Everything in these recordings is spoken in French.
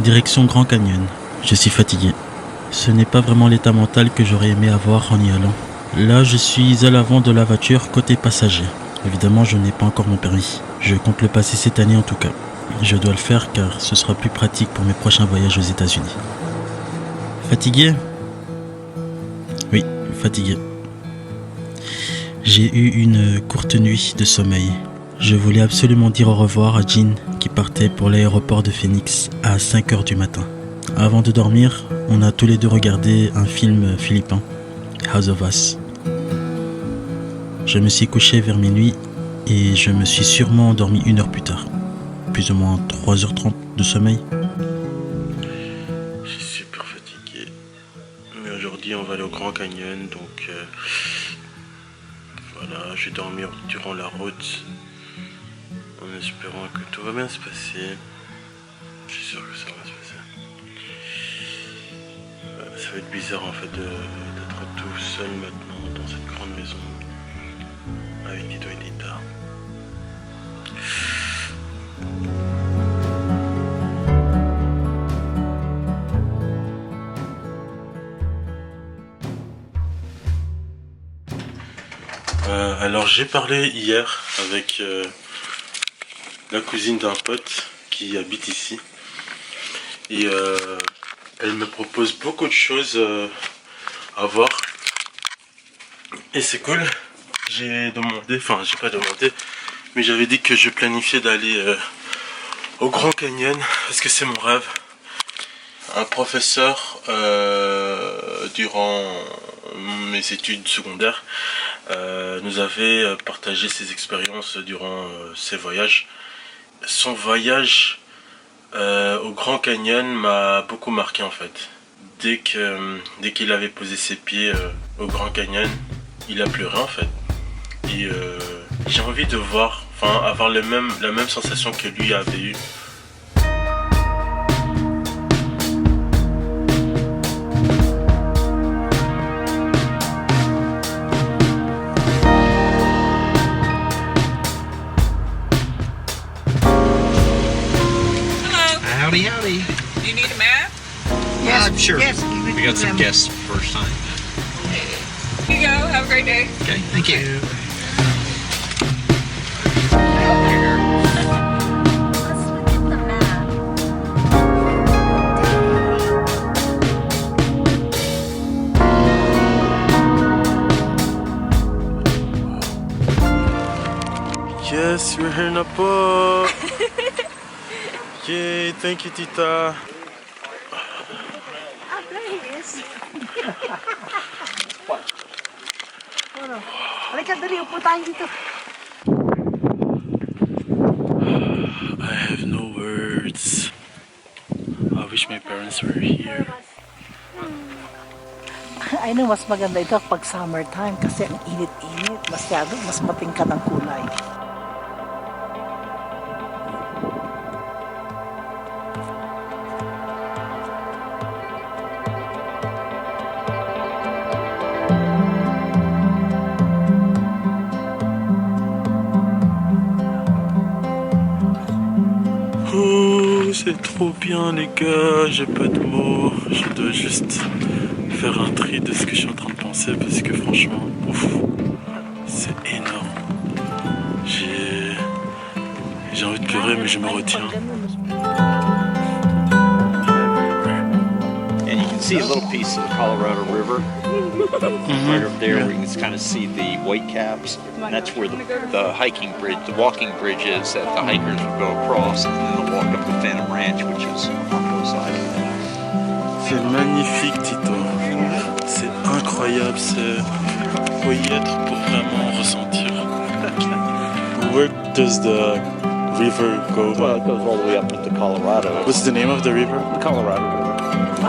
Direction Grand Canyon. Je suis fatigué. Ce n'est pas vraiment l'état mental que j'aurais aimé avoir en y allant. Là, je suis à l'avant de la voiture côté passager. Évidemment, je n'ai pas encore mon permis. Je compte le passer cette année en tout cas. Je dois le faire car ce sera plus pratique pour mes prochains voyages aux États-Unis. Fatigué ? Oui, fatigué. J'ai eu une courte nuit de sommeil. Je voulais absolument dire au revoir à Jean qui partait pour l'aéroport de Phoenix à 5h du matin. Avant de dormir, on a tous les deux regardé un film philippin, House of Us. Je me suis couché vers minuit et je me suis sûrement endormi 1 heure plus tard. Plus ou moins 3h30 de sommeil. Je suis super fatigué. Mais aujourd'hui on va aller au Grand Canyon, donc voilà, je vais dormir durant la route en espérant que tout va bien se passer. Je suis sûr que ça va se passer. Ça va être bizarre en fait d'être tout seul maintenant dans cette grande maison avec Tito et Tita. Alors j'ai parlé hier avec la cousine d'un pote qui habite ici et elle me propose beaucoup de choses à voir et c'est cool. J'ai demandé, enfin j'ai pas demandé, mais j'avais dit que je planifiais d'aller au Grand Canyon parce que c'est mon rêve. Un professeur durant mes études secondaires nous avait partagé ses expériences durant ses voyages. Son voyage au Grand Canyon m'a beaucoup marqué en fait. Dès qu'il avait posé ses pieds au Grand Canyon, il a pleuré en fait. Et j'ai envie de voir, enfin avoir la même sensation que lui avait eu. Howdy, howdy. Do you need a map? Yes, sure. Yes, We got some guests first time. Here you go. Have a great day. Okay, thank you. Yes, we're here in Napo. Yay, thank you, Tita. Halika, dali, upo tayo dito. I have no words. I wish my parents were here. I know, mas maganda ito pag summertime kasi ang init-init. Mas matingkad ang kulay. Oh, c'est trop bien les gars, j'ai pas de mots. Je dois juste faire un tri de ce que je suis en train de penser parce que franchement, ouf, c'est énorme. J'ai envie de pleurer mais je me retiens. And you can see a little piece of the Colorado River right over there where you can kind of see the white caps. And that's where the hiking bridge, the walking bridge is that the hikers will go across and then they'll walk up to Phantom Ranch, which is on the side. C'est magnifique Tito, c'est incroyable, faut y être pour vraiment ressentir. Where does the river go? Well, it goes all the way up into Colorado. What's the name of the river? The Colorado River.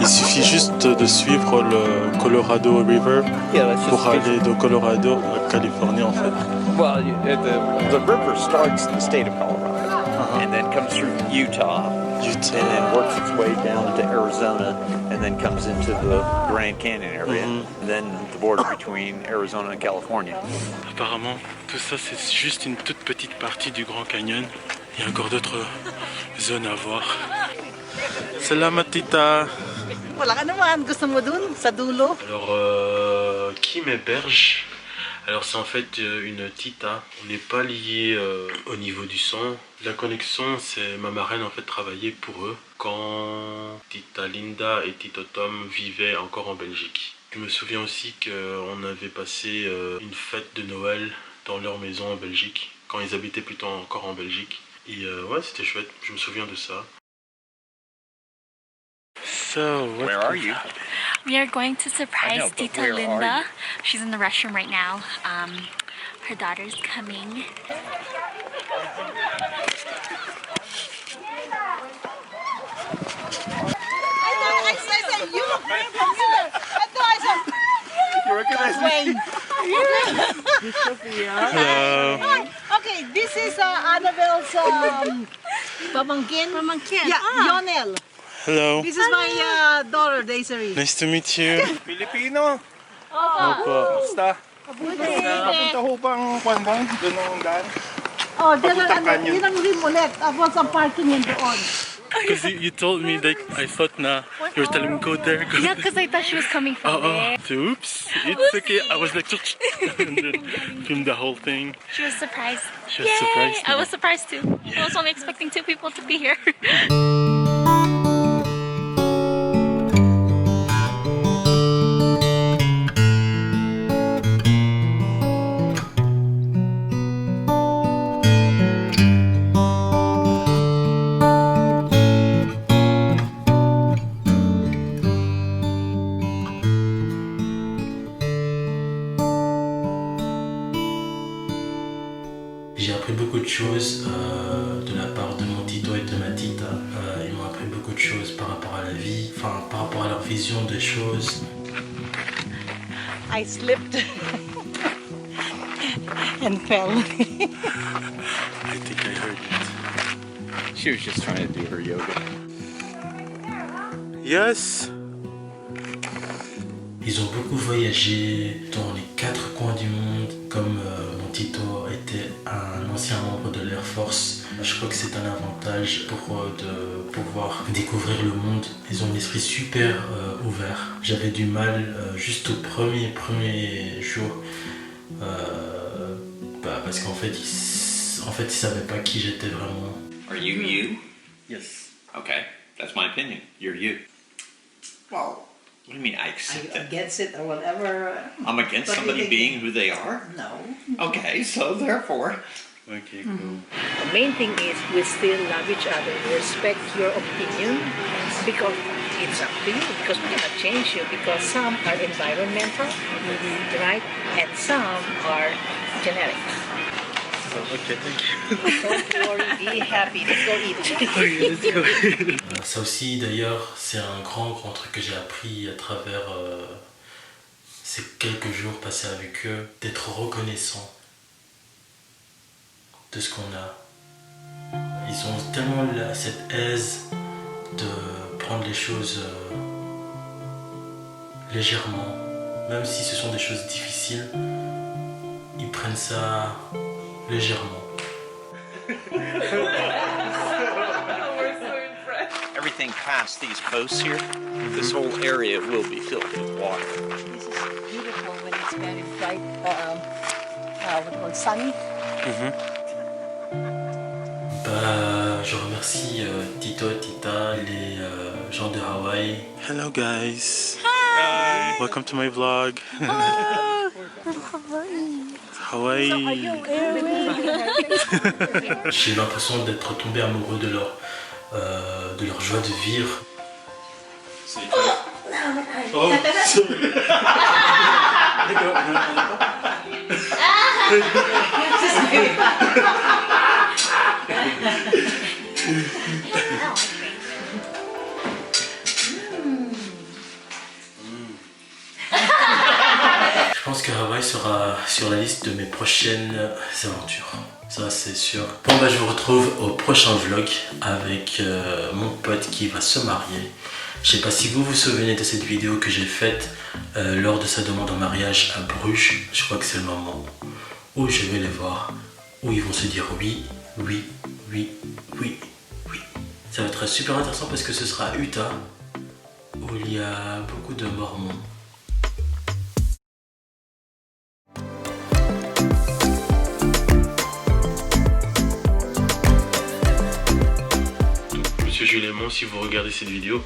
Il suffit juste de suivre le Colorado River Yeah, that's just pour aller de Colorado à Californie en fait. Well, the river starts in the state of Colorado and then comes through Utah and then works its way down into Arizona and then comes into the Grand Canyon area and then the border between Arizona and California. Apparemment, tout ça c'est juste une toute petite partie du Grand Canyon. Il y a encore d'autres zones à voir. Salamat tita. Wala ka naman. Gusto mo dun? Sa dulo? Alors, qui m'héberge? Alors c'est en fait une tita. On n'est pas lié au niveau du sang. La connexion, c'est ma marraine en fait travaillait pour eux quand Tita Linda et Tito Tom vivaient encore en Belgique. Je me souviens aussi qu'on avait passé une fête de Noël dans leur maison en Belgique, quand ils habitaient plutôt encore en Belgique. Et ouais, c'était chouette, je me souviens de ça. So, Where are you? We are going to surprise I know, but Tita where are Linda. you? She's in the restroom right now. Her daughter's coming. You recognize me? Hello. Okay, this is Annabelle's pamangkin. Pamangkin. Yeah, Yonel. Hello. This is my daughter, Desiree. Nice to meet you. Filipino. Opo. Basta. Papunta ho bang Kwanbang? Doon ang daan? Oh, dyan ang, Papunta Canyon. yun ang rim ulit. Tapos ang parking yun doon. Because you told me that I thought na you were telling me go there. Go Yeah, because I thought she was coming from there. So, oops, it's okay. I was like, and then filmed the whole thing. She was surprised. She was Yay! surprised. I was surprised too. I was only expecting 2 people to be here. J'ai appris beaucoup de choses de la part de mon tito et de ma tita. Ils m'ont appris beaucoup de choses par rapport à la vie, enfin par rapport à leur vision des choses. I slipped and fell. I think I heard it. She was just trying to do her yoga. Yes. Ils ont beaucoup voyagé dans les 4 coins du monde, comme mon Tito était un ancien membre de l'Air Force. Je crois que c'est un avantage pour de pouvoir découvrir le monde. Ils ont un esprit super ouvert. J'avais du mal juste au premier jour, parce qu'en fait, ils savaient pas qui j'étais vraiment. Are you you? Yes. Okay, that's my opinion. You're you. Well, What do you mean I are accept you it? against it or whatever? I'm against What do you somebody think? being who they are? No. Okay, so therefore. Okay, cool. The main thing is we still love each other, respect your opinion because it's up to you, because we cannot change you, because some are environmental, right, and some are genetics. Okay, thank you. Don't worry, be happy, let's go eat. Ça aussi, d'ailleurs, c'est un grand truc que j'ai appris à travers ces quelques jours passés avec eux, d'être reconnaissant de ce qu'on a. Ils ont tellement cette aise de prendre les choses légèrement, même si ce sont des choses difficiles, ils prennent ça légèrement. Everything past these posts here, this whole area will be filled with water. This is beautiful when it's very bright, sunny. Je remercie Tito, Tita, les gens de Hawaï. Hello guys. Hi. Welcome to my vlog. Hawaii. J'ai l'impression d'être tombé amoureux de leur joie de vivre. Oh, Je pense que Hawaï sera sur la liste de mes prochaines aventures. Ça c'est sûr. Bon je vous retrouve au prochain vlog avec mon pote qui va se marier. Je sais pas si vous vous souvenez de cette vidéo que j'ai faite lors de sa demande en mariage à Bruges. Je crois que c'est le moment où je vais les voir, où ils vont se dire oui, oui, oui, oui, oui. Ça va être super intéressant parce que ce sera à Utah, où il y a beaucoup de Mormons. Monsieur Julémon, si vous regardez cette vidéo,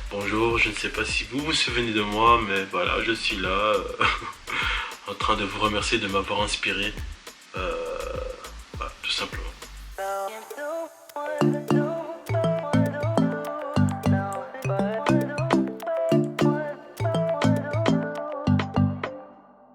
bonjour, je ne sais pas si vous vous souvenez de moi, mais voilà, je suis là, en train de vous remercier de m'avoir inspiré, voilà, tout simplement.